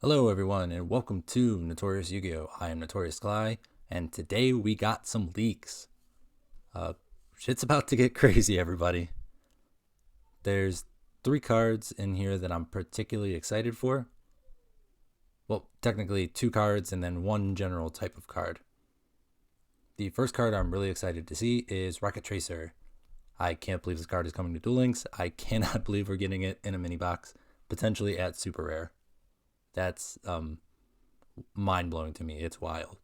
Hello everyone and welcome to Notorious Yu-Gi-Oh! I am Notorious Cly, and today we got some leaks. Shit's about to get crazy, everybody. There's 3 cards in here that I'm particularly excited for. Well, technically 2 cards and then 1 general type of card. The first card I'm really excited to see is Rokket Tracer. I can't believe this card is coming to Duel Links. I cannot believe we're getting it in a mini box, potentially at super rare. That's mind-blowing to me. It's wild.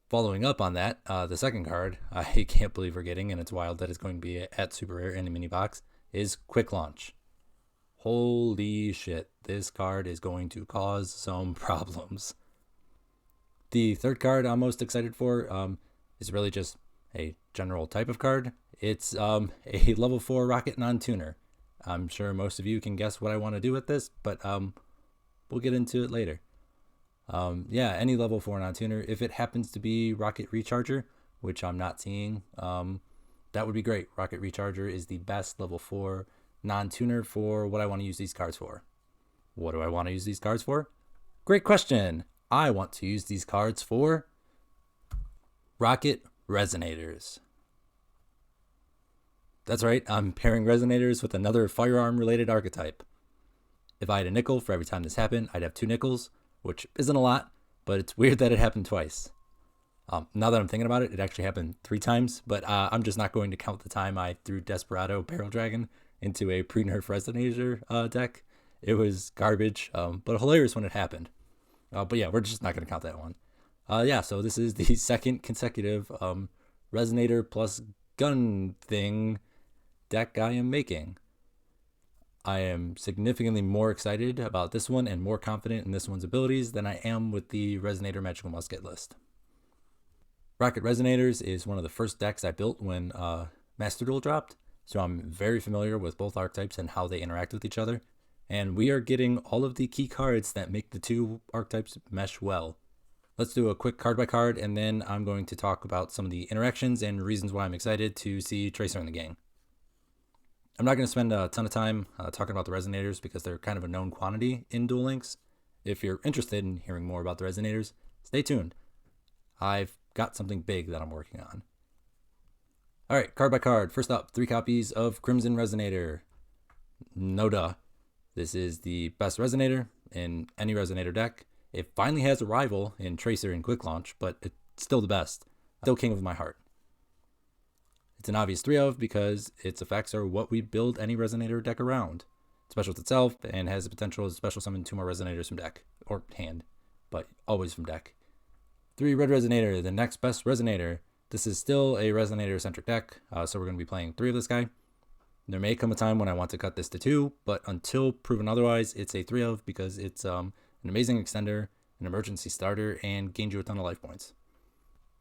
Following up on that, the second card I can't believe we're getting, and it's wild that it's going to be at super rare in a mini box, is Quick Launch. Holy shit, this card is going to cause some problems. The third card I'm most excited for is really just a general type of card. It's a level 4 Rokket non-tuner. I'm sure most of you can guess what I want to do with this, but we'll get into it later. Any level 4 non-tuner. If it happens to be Rokket Recharger, which I'm not seeing, that would be great. Rokket Recharger is the best level 4 non-tuner for what I want to use these cards for. What do I want to use these cards for? Great question. I want to use these cards for Rokket Resonators. That's right, I'm pairing Resonators with another firearm-related archetype. If I had a nickel for every time this happened, I'd have 2 nickels, which isn't a lot, but it's weird that it happened twice. Now that I'm thinking about it, it actually happened 3 times, but I'm just not going to count the time I threw Desperado Barrel Dragon into a pre-nerf Resonator deck. It was garbage, but hilarious when it happened. But yeah, we're just not going to count that one. So this is the second consecutive Resonator plus gun thing deck I am making. I am significantly more excited about this one and more confident in this one's abilities than I am with the Resonator Magical Musket list. Rokket Resonators is one of the first decks I built when Master Duel dropped, so I'm very familiar with both archetypes and how they interact with each other, and we are getting all of the key cards that make the 2 archetypes mesh well. Let's do a quick card by card, and then I'm going to talk about some of the interactions and reasons why I'm excited to see Tracer in the game. I'm not going to spend a ton of time talking about the Resonators because they're kind of a known quantity in Duel Links. If you're interested in hearing more about the Resonators, stay tuned. I've got something big that I'm working on. Alright, card by card. First up, 3 copies of Crimson Resonator. No duh. This is the best Resonator in any Resonator deck. It finally has a rival in Tracer and Quick Launch, but it's still the best. Still king of my heart. It's an obvious 3 of because its effects are what we build any Resonator deck around. It specials itself and has the potential to special summon 2 more Resonators from deck, or hand, but always from deck. 3 Red Resonator, the next best Resonator. This is still a Resonator-centric deck, so we're going to be playing 3 of this guy. There may come a time when I want to cut this to 2, but until proven otherwise, it's a 3 of because it's an amazing extender, an emergency starter, and gains you a ton of life points.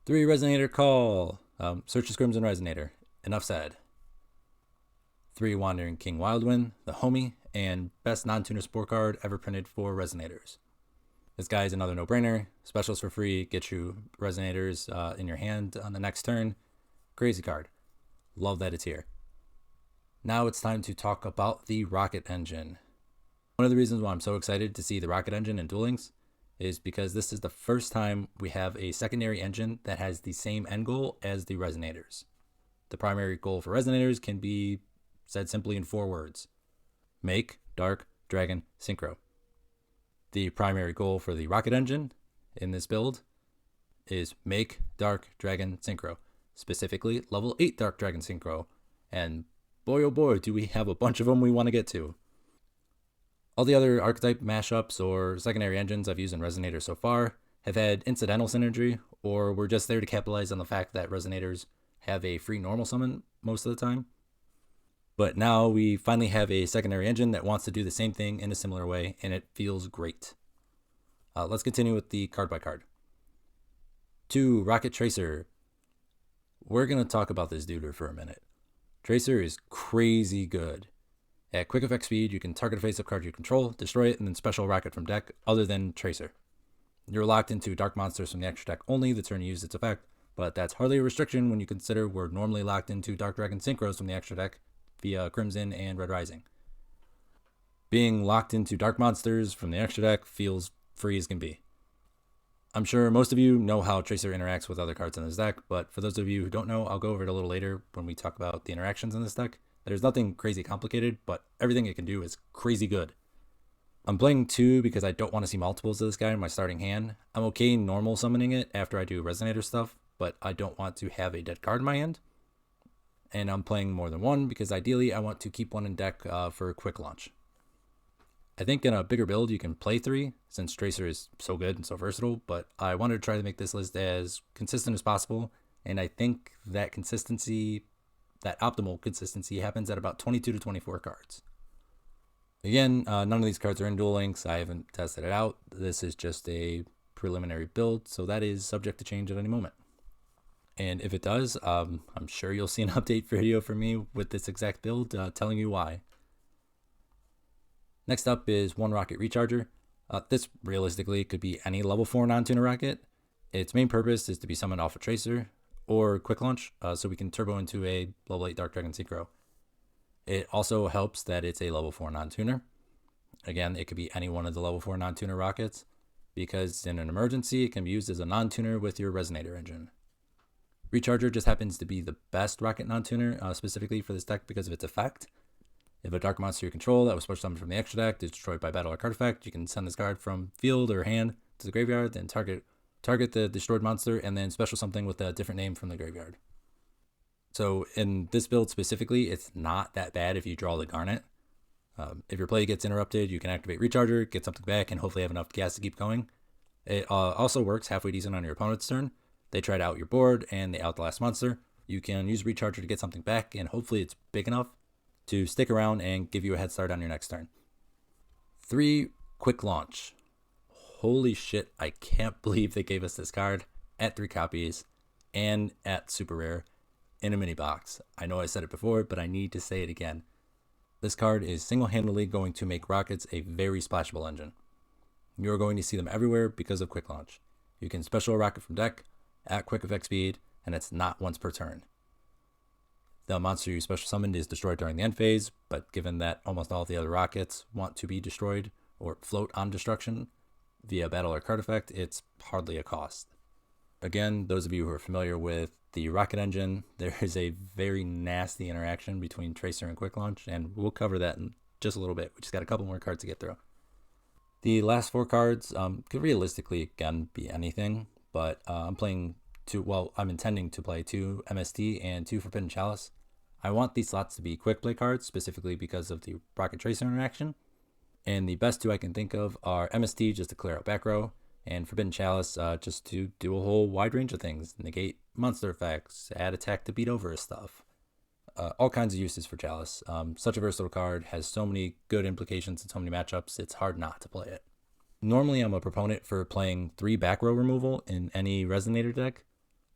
3 Resonator Call. Search the Crimson Resonator. Enough said. 3 Wandering King Wildwind, the homie, and best non-tuner sport card ever printed for Resonators. This guy is another no-brainer. Specials for free, get you Resonators in your hand on the next turn. Crazy card. Love that it's here. Now it's time to talk about the Rokket engine. One of the reasons why I'm so excited to see the Rokket engine in Duel Links is because this is the first time we have a secondary engine that has the same end goal as the Resonators. The primary goal for Resonators can be said simply in 4 words. Make Dark Dragon Synchro. The primary goal for the Rokket engine in this build is make Dark Dragon Synchro. Specifically, level 8 Dark Dragon Synchro. And boy oh boy, do we have a bunch of them we want to get to. All the other archetype mashups or secondary engines I've used in Resonator so far have had incidental synergy, or were just there to capitalize on the fact that Resonators have a free normal summon most of the time. But now we finally have a secondary engine that wants to do the same thing in a similar way, and it feels great. Let's continue with the card by card. 2 Rokket Tracer. We're going to talk about this dude for a minute. Tracer is crazy good. At quick effect speed, you can target a face-up card you control, destroy it, and then special Rokket from deck other than Tracer. You're locked into dark monsters from the extra deck only the turn you use its effect, but that's hardly a restriction when you consider we're normally locked into Dark Dragon Synchros from the extra deck via Crimson and Red Rising. Being locked into dark monsters from the extra deck feels free as can be. I'm sure most of you know how Tracer interacts with other cards in this deck, but for those of you who don't know, I'll go over it a little later when we talk about the interactions in this deck. There's nothing crazy complicated, but everything it can do is crazy good. I'm playing 2 because I don't want to see multiples of this guy in my starting hand. I'm okay normal summoning it after I do Resonator stuff, but I don't want to have a dead card in my hand. And I'm playing more than 1 because ideally I want to keep 1 in deck for a quick launch. I think in a bigger build you can play 3 since Tracer is so good and so versatile, but I wanted to try to make this list as consistent as possible, and I think that consistency, that optimal consistency, happens at about 22 to 24 cards. Again, none of these cards are in Duel Links. I haven't tested it out. This is just a preliminary build, so that is subject to change at any moment. And if it does, I'm sure you'll see an update video from me with this exact build telling you why. Next up is 1 Rokket Recharger. This realistically could be any level 4 non-tuner Rokket. Its main purpose is to be summoned off a Tracer or Quick Launch, so we can turbo into a level 8 Dark Dragon Synchro. It also helps that it's a level 4 non-tuner. Again, it could be any one of the level 4 non-tuner Rockets, because in an emergency, it can be used as a non-tuner with your Resonator engine. Recharger just happens to be the best Rokket non-tuner, specifically for this deck because of its effect. If a dark monster you control that was special summoned from the extra deck is destroyed by battle or card effect, you can send this card from field or hand to the graveyard, then target the destroyed monster, and then special something with a different name from the graveyard. So in this build specifically, it's not that bad if you draw the Garnet. If your play gets interrupted, you can activate Recharger, get something back, and hopefully have enough gas to keep going. It also works halfway decent on your opponent's turn. They try to out your board, and they out the last monster. You can use Recharger to get something back, and hopefully it's big enough to stick around and give you a head start on your next turn. 3 Quick Launch. Holy shit, I can't believe they gave us this card at 3 copies and at super rare in a mini box. I know I said it before, but I need to say it again. This card is single-handedly going to make Rockets a very splashable engine. You're going to see them everywhere because of Quick Launch. You can special Rokket from deck at quick effect speed, and it's not once per turn. The monster you special summoned is destroyed during the end phase, but given that almost all the other Rockets want to be destroyed or float on destruction via battle or card effect, it's hardly a cost. Again, those of you who are familiar with the Rokket engine, there is a very nasty interaction between Tracer and Quick Launch, and we'll cover that in just a little bit. We just got a couple more cards to get through. The last 4 cards could realistically, again, be anything, but I'm intending to play 2 MST and 2 Forbidden Chalice. I want these slots to be quick play cards, specifically because of the Rokket Tracer interaction. And the best 2 I can think of are MST, just to clear out back row, and Forbidden Chalice, just to do a whole wide range of things. Negate monster effects, add attack to beat over stuff. All kinds of uses for Chalice. Such a versatile card, has so many good implications in so many matchups, it's hard not to play it. Normally I'm a proponent for playing 3 back row removal in any Resonator deck,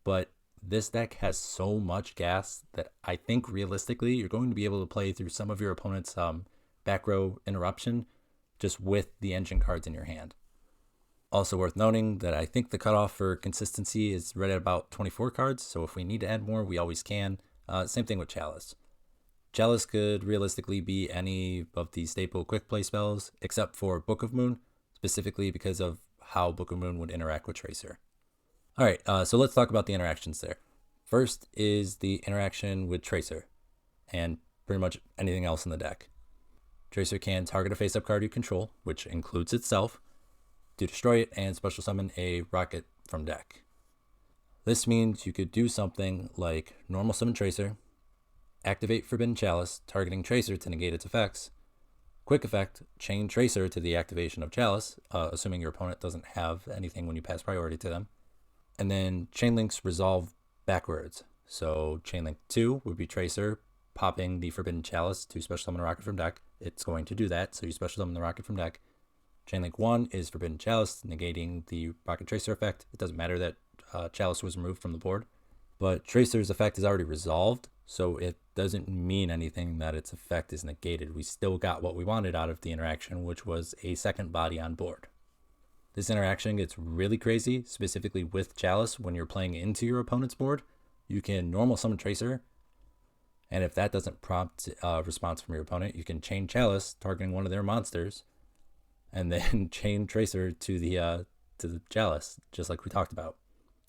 but this deck has so much gas that I think realistically you're going to be able to play through some of your opponent's back row interruption just with the engine cards in your hand. Also worth noting that I think the cutoff for consistency is right at about 24 cards, so if we need to add more, we always can. Same thing with Chalice. Chalice could realistically be any of the staple quick play spells except for Book of Moon, specifically because of how Book of Moon would interact with Tracer. Alright, so let's talk about the interactions there. First is the interaction with Tracer, and pretty much anything else in the deck. Tracer can target a face-up card you control, which includes itself, to destroy it and special summon a Rokket from deck. This means you could do something like normal summon Tracer, activate Forbidden Chalice, targeting Tracer to negate its effects, quick effect, chain Tracer to the activation of Chalice, assuming your opponent doesn't have anything when you pass priority to them, and then Chain Links resolve backwards. So Chain Link 2 would be Tracer popping the Forbidden Chalice to special summon a Rokket from deck. It's going to do that, so you special summon the Rokket from deck. Chain Link 1 is Forbidden Chalice, negating the Rokket Tracer effect. It doesn't matter that Chalice was removed from the board, but Tracer's effect is already resolved, so it doesn't mean anything that its effect is negated. We still got what we wanted out of the interaction, which was a second body on board. This interaction gets really crazy, specifically with Chalice when you're playing into your opponent's board. You can normal summon Tracer, And if that doesn't prompt a response from your opponent, you can chain Chalice, targeting one of their monsters, and then chain Tracer to the Chalice, just like we talked about.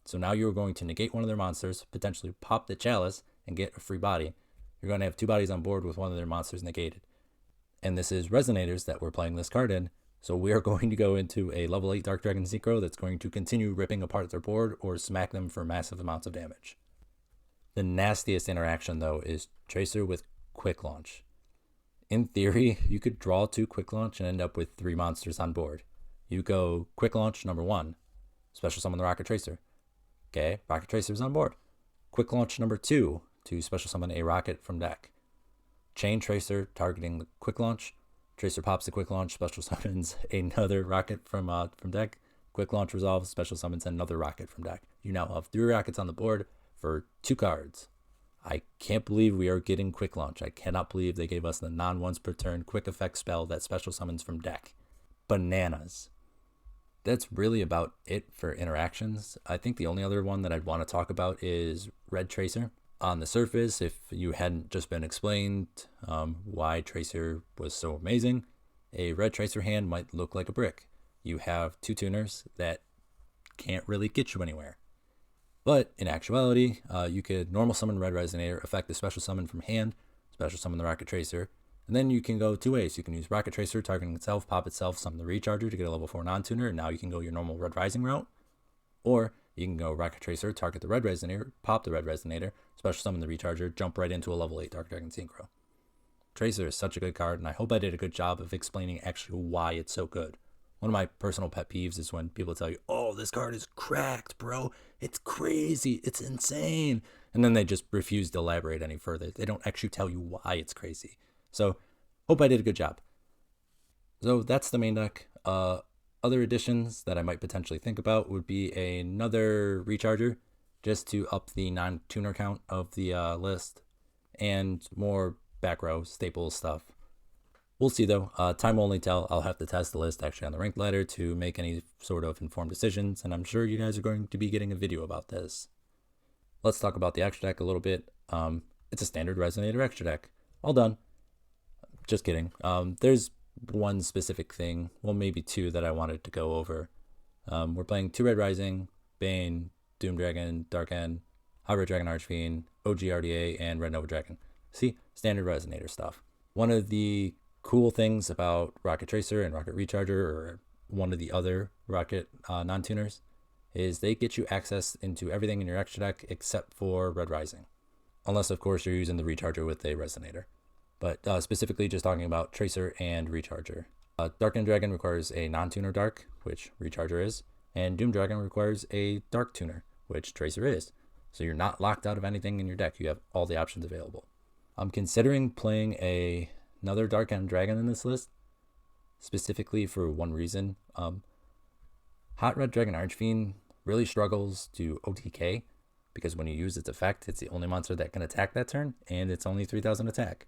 So now you're going to negate one of their monsters, potentially pop the Chalice, and get a free body. You're going to have two bodies on board with one of their monsters negated. And this is Resonators that we're playing this card in. So we are going to go into a level 8 Dark Dragon Synchro that's going to continue ripping apart their board or smack them for massive amounts of damage. The nastiest interaction, though, is Tracer with Quick Launch. In theory, you could draw 2 Quick Launch and end up with 3 monsters on board. You go Quick Launch number 1, special summon the Rokket Tracer. Okay, Rokket Tracer's on board. Quick Launch number 2 to special summon a Rokket from deck. Chain Tracer targeting the Quick Launch. Tracer pops the Quick Launch, special summons another Rokket from deck. Quick Launch resolves, special summons another Rokket from deck. You now have 3 Rockets on the board for 2 cards. I can't believe we are getting Quick Launch. I cannot believe they gave us the non-once per turn quick effect spell that special summons from deck. Bananas. That's really about it for interactions. I think the only other one that I'd want to talk about is Red Tracer. On the surface, if you hadn't just been explained why Tracer was so amazing, a Red Tracer hand might look like a brick. You have 2 tuners that can't really get you anywhere. But in actuality, you could normal summon Red Resonator, effect the special summon from hand, special summon the Rokket Tracer, and then you can go 2 ways. You can use Rokket Tracer targeting itself, pop itself, summon the Recharger to get a level 4 non-tuner, and now you can go your normal Red Rising route. Or you can go Rokket Tracer, target the Red Resonator, pop the Red Resonator, special summon the Recharger, jump right into a level 8 Dark Dragon Synchro. Tracer is such a good card, and I hope I did a good job of explaining actually why it's so good. One of my personal pet peeves is when people tell you, oh, this card is cracked, bro. It's crazy. It's insane. And then they just refuse to elaborate any further. They don't actually tell you why it's crazy. So, hope I did a good job. So, that's the main deck. Other additions that I might potentially think about would be another Recharger, just to up the non-tuner count of the list, and more back row staple stuff. We'll see, though. Time will only tell. I'll have to test the list actually on the ranked ladder to make any sort of informed decisions, and I'm sure you guys are going to be getting a video about this. Let's talk about the extra deck a little bit. It's a standard Resonator extra deck. All done. Just kidding. There's one specific thing, well, maybe 2 that I wanted to go over. We're playing 2 Red Rising, Bane, Doom Dragon, Dark End, Hot Red Dragon Archfiend, OG RDA, and Red Nova Dragon. See, standard Resonator stuff. One of the cool things about Rokket Tracer and Rokket Recharger, or one of the other Rokket non-tuners, is they get you access into everything in your extra deck except for Red Rising. Unless, of course, you're using the Recharger with a Resonator. But specifically just talking about Tracer and Recharger. Dark End Dragon requires a non-tuner Dark, which Recharger is, and Doom Dragon requires a Dark tuner, which Tracer is. So you're not locked out of anything in your deck. You have all the options available. I'm considering playing another Dark End Dragon in this list, specifically for one reason. Hot Red Dragon Archfiend really struggles to OTK, because when you use its effect, it's the only monster that can attack that turn, and it's only 3,000 attack.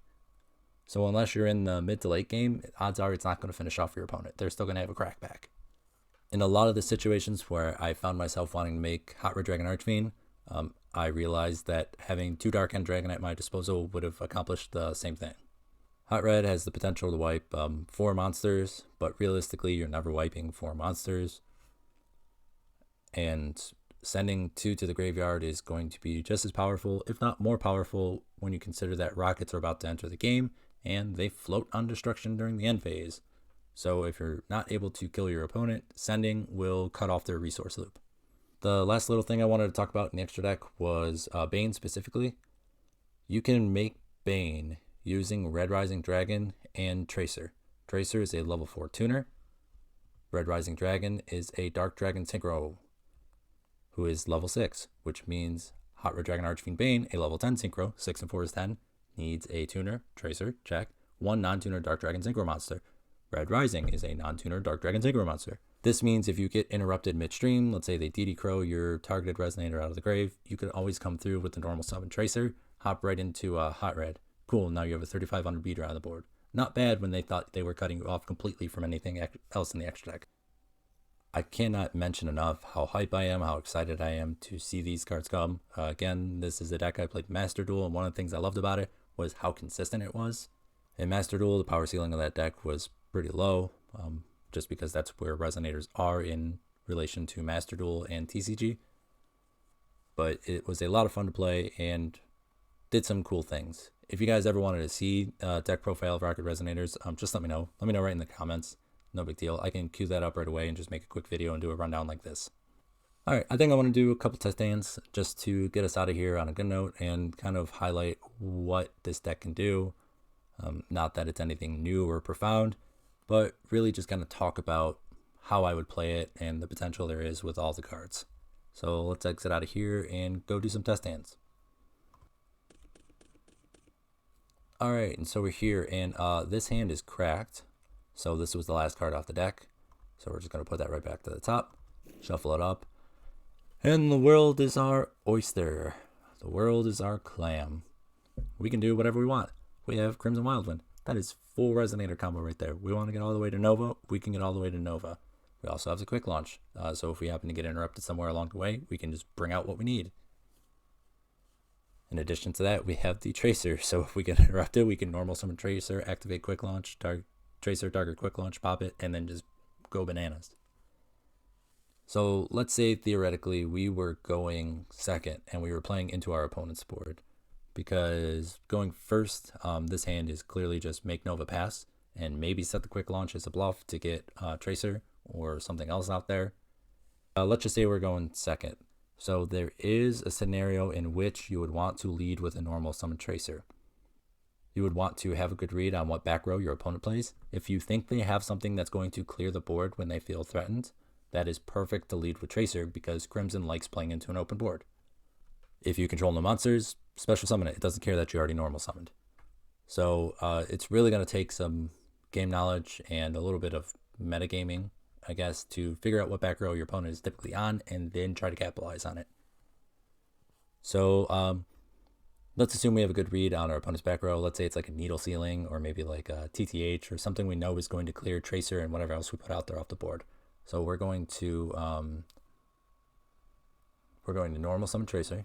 So unless you're in the mid to late game, odds are it's not going to finish off your opponent. They're still going to have a crackback. In a lot of the situations where I found myself wanting to make Hot Red Dragon Archfiend, I realized that having 2 Dark End Dragon at my disposal would have accomplished the same thing. Hot Red has the potential to wipe 4 monsters, but realistically you're never wiping 4 monsters. And sending 2 to the graveyard is going to be just as powerful, if not more powerful, when you consider that Rockets are about to enter the game, and they float on destruction during the end phase. So if you're not able to kill your opponent, sending will cut off their resource loop. The last little thing I wanted to talk about in the extra deck was Bane specifically. You can make Bane using Red Rising Dragon and Tracer. Tracer is a level 4 tuner. Red Rising Dragon is a Dark Dragon Synchro, who is level 6, which means Hot Red Dragon Archfiend Bane, a level 10 Synchro, 6 and 4 is 10, needs a tuner, Tracer, check, 1 non-tuner Dark Dragon Synchro monster. Red Rising is a non-tuner Dark Dragon Synchro monster. This means if you get interrupted midstream, let's say they DD Crow your targeted Resonator out of the grave, you could always come through with the normal summon Tracer, hop right into Hot Red. Cool, now you have a 3,500 beater on the board. Not bad when they thought they were cutting you off completely from anything else in the extra deck. I cannot mention enough how hype I am, how excited I am to see these cards come. Again, this is a deck I played Master Duel, and one of the things I loved about it was how consistent it was. In Master Duel, the power ceiling of that deck was pretty low, just because that's where Resonators are in relation to Master Duel and TCG. But it was a lot of fun to play and did some cool things. If you guys ever wanted to see deck profile of Rokket Resonators, just let me know. Let me know right in the comments. No big deal. I can queue that up right away and just make a quick video and do a rundown like this. All right, I think I want to do a couple test stands just to get us out of here on a good note and kind of highlight what this deck can do. Not that it's anything new or profound, but really just kind of talk about how I would play it and the potential there is with all the cards. So let's exit out of here and go do some test stands. All right, and so we're here, and this hand is cracked. So this was the last card off the deck. So we're just going to put that right back to the top, shuffle it up. And the world is our oyster. The world is our clam. We can do whatever we want. We have Crimson Wildwind. That is full Resonator combo right there. We want to get all the way to Nova, we can get all the way to Nova. We also have the quick launch. So if we happen to get interrupted somewhere along the way, we can just bring out what we need. In addition to that, we have the Tracer. So if we get interrupted, we can normal summon Tracer, activate quick launch, Tracer, target quick launch, pop it, and then just go bananas. So let's say theoretically we were going second and we were playing into our opponent's board, because going first, this hand is clearly just make Nova pass and maybe set the quick launch as a bluff to get Tracer or something else out there. Let's just say we're going second. So there is a scenario in which you would want to lead with a normal summon Tracer. You would want to have a good read on what back row your opponent plays. If you think they have something that's going to clear the board when they feel threatened, that is perfect to lead with Tracer, because Crimson likes playing into an open board. If you control no monsters, special summon it. It doesn't care that you already normal summoned. So it's really going to take some game knowledge and a little bit of metagaming, I guess, to figure out what back row your opponent is typically on and then try to capitalize on it. So let's assume we have a good read on our opponent's back row. Let's say it's like a needle ceiling or maybe like a TTH or something we know is going to clear Tracer and whatever else we put out there off the board. So we're going to normal summon Tracer,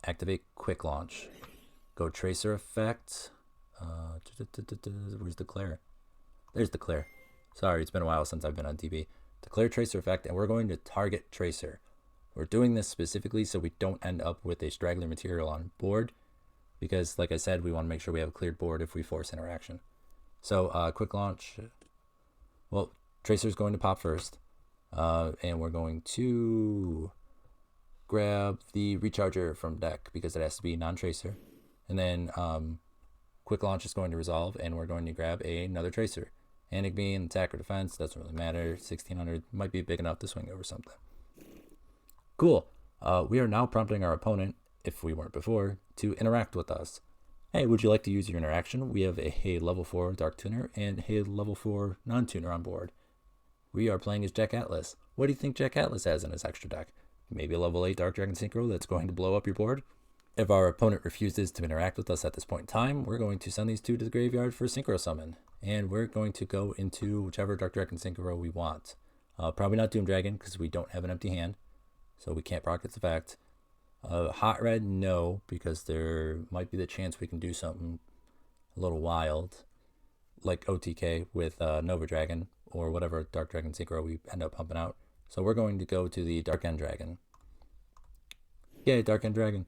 activate quick launch, go Tracer effect. Where's Declare? There's Declare. Sorry, it's been a while since I've been on DB. Declare Tracer effect, and we're going to target Tracer. We're doing this specifically so we don't end up with a straggler material on board, because like I said, we want to make sure we have a cleared board if we force interaction. So quick launch. Well, Tracer's going to pop first, and we're going to grab the Recharger from deck because it has to be non-Tracer, and then quick launch is going to resolve, and we're going to grab another Tracer. Panic Beam, attack or defense, doesn't really matter. 1600 might be big enough to swing over something. Cool. We are now prompting our opponent, if we weren't before, to interact with us. Hey, would you like to use your interaction? We have a level 4 Dark Tuner and a level 4 non-tuner on board. We are playing as Jack Atlas. What do you think Jack Atlas has in his extra deck? Maybe a level 8 Dark Dragon Synchro that's going to blow up your board? If our opponent refuses to interact with us at this point in time, we're going to send these two to the graveyard for Synchro Summon. And we're going to go into whichever Dark Dragon Synchro we want. Probably not Doom Dragon because we don't have an empty hand. So we can't proc its effect. Hot Red, no, because there might be the chance we can do something a little wild, like OTK with Nova Dragon or whatever Dark Dragon Synchro we end up pumping out. So we're going to go to the Dark End Dragon. Yay, Dark End Dragon.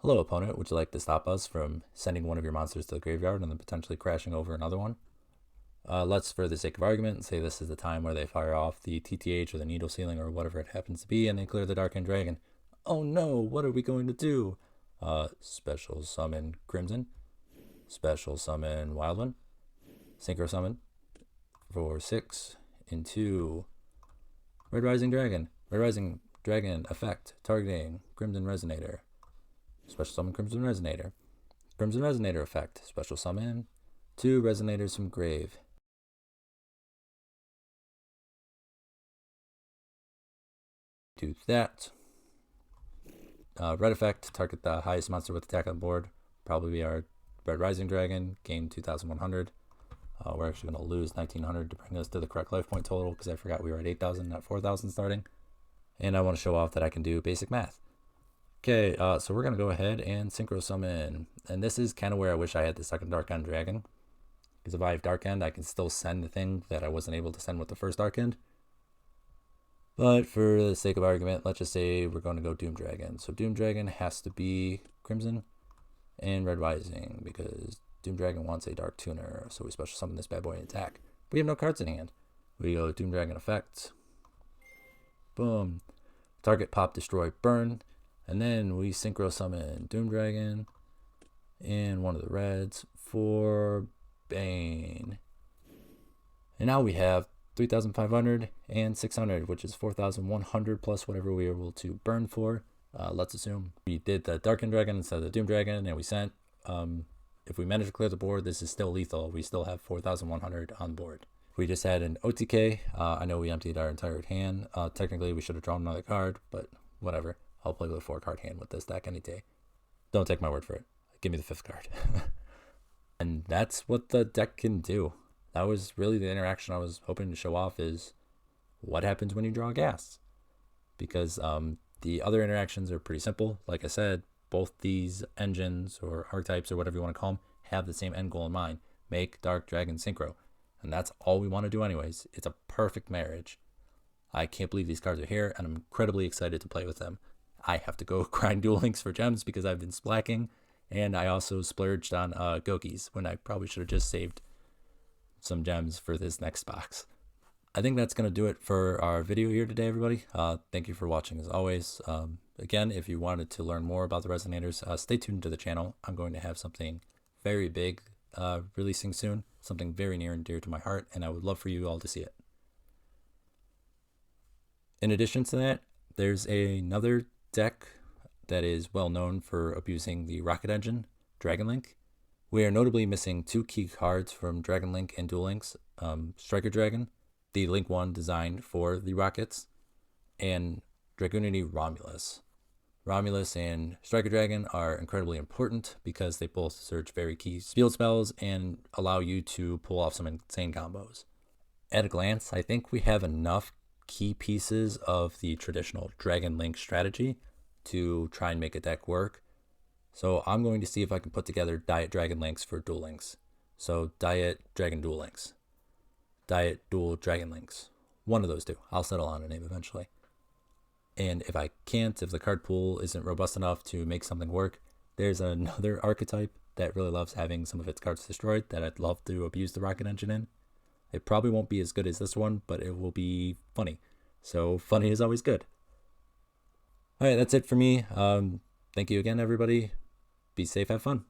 Hello, opponent. Would you like to stop us from sending one of your monsters to the graveyard and then potentially crashing over another one? Let's, for the sake of argument, say this is the time where they fire off the TTH or the Needle Ceiling or whatever it happens to be, and they clear the Dark End Dragon. Oh no, what are we going to do? Special summon Crimson. Special summon Wildwind. Synchro summon for 6 into Red Rising Dragon. Red Rising Dragon effect targeting Crimson Resonator. Special summon Crimson Resonator. Crimson Resonator effect. Special summon 2 Resonators from grave. Do that. Red effect, target the highest monster with attack on board. Probably be our Red Rising Dragon, gain 2,100. We're actually going to lose 1,900 to bring us to the correct life point total because I forgot we were at 8,000, not 4,000 starting. And I want to show off that I can do basic math. Okay, so we're gonna go ahead and synchro summon, and this is kind of where I wish I had the second Dark End Dragon, because if I have Dark End, I can still send the thing that I wasn't able to send with the first Dark End. But for the sake of argument, let's just say we're going to go Doom Dragon. So Doom Dragon has to be Crimson and Red Rising, because Doom Dragon wants a Dark Tuner, so we special summon this bad boy and attack. We have no cards in hand. We go Doom Dragon effect. Boom. Target, pop, destroy, burn. And then we synchro summon Doom Dragon and one of the reds for Bane. And now we have 3,500 and 600, which is 4,100 plus whatever we were able to burn for. Let's assume we did the Dark End Dragon instead of the Doom Dragon, and we sent. If we manage to clear the board, this is still lethal. We still have 4,100 on board. We just had an OTK. I know we emptied our entire hand. Technically, we should have drawn another card, but whatever. I'll play with a 4-card hand with this deck any day. Don't take my word for it. Give me the 5th card. And that's what the deck can do. That was really the interaction I was hoping to show off, is what happens when you draw gas. Because the other interactions are pretty simple. Like I said, both these engines or archetypes or whatever you want to call them have the same end goal in mind. Make Dark Dragon synchro. And that's all we want to do anyways. It's a perfect marriage. I can't believe these cards are here, and I'm incredibly excited to play with them. I have to go grind Duel Links for gems because I've been splacking, and I also splurged on Gokis when I probably should have just saved some gems for this next box. I think that's going to do it for our video here today, everybody. Thank you for watching as always. Again, if you wanted to learn more about the Resonators, stay tuned to the channel. I'm going to have something very big releasing soon, something very near and dear to my heart, and I would love for you all to see it. In addition to that, there's another deck that is well known for abusing the Rokket engine, Dragon Link. We are notably missing 2 key cards from Dragon Link and Duel Links, Striker Dragon, the Link 1 designed for the Rockets, and Dragunity Romulus. Romulus and Striker Dragon are incredibly important because they both search very key field spells and allow you to pull off some insane combos. At a glance, I think we have enough key pieces of the traditional Dragon Link strategy to try and make a deck work. So I'm going to see if I can put together Diet Dragon Links for Duel Links. So Diet Dragon Duel Links. Diet Duel Dragon Links. One of those two. I'll settle on a name eventually. And if I can't, if the card pool isn't robust enough to make something work, there's another archetype that really loves having some of its cards destroyed that I'd love to abuse the Rokket engine in. It probably won't be as good as this one, but it will be funny. So funny is always good. All right, that's it for me. Thank you again, everybody. Be safe, have fun.